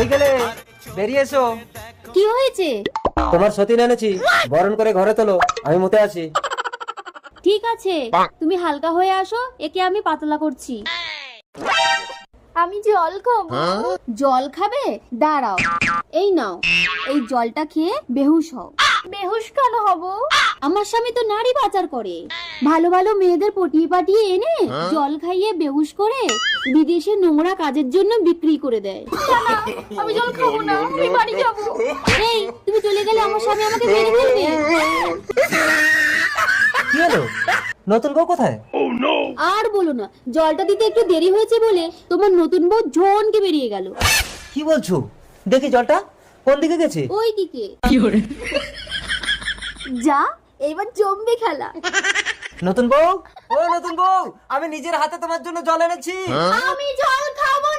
কই গেলে? বেরিয়ে এসো। কি হয়েছে? তোমার সতীন এনেছি, বরণ করে ঘরে তোলো, আমি মুতে আসি। ঠিক আছে, তুমি হালকা হয়ে আসো, একে আমি পাতলা করছি। আমি জল খাবো। জল খাবে? দাঁড়াও, এই নাও, এই জলটা খেয়ে বেহুশ হও। বেহুশ কেন হব? আমার স্বামী তো নারী পাচার করে, ভালো ভালো মেয়েদের পটিয়ে পাটিয়ে এনে জল খাইয়ে বেহুশ করে বিদেশে নোংরা কাজের জন্য বিক্রি করে দেয়। আমি জল খাবো না, আমি বাড়ি যাব। এই, তুমি চলে গেলে আমার স্বামী আমাকে মেরে ফেলবে। কি হলো? নতুন বউ কোথায়? আর বলো না, জলটা দিতে একটু দেরি হয়েছে বলে তোমার নতুন বউ ঝনকে বেরিয়ে গেল। কি বলছো? দেখি জলটা কোন দিকে গেছে। ওই দিকে। যা, এবার জমবে খেলা। নতুন বউ, ও নতুন বউ, আমি নিজের হাতে তোমার জন্য জল এনেছি। আমি জল খাবো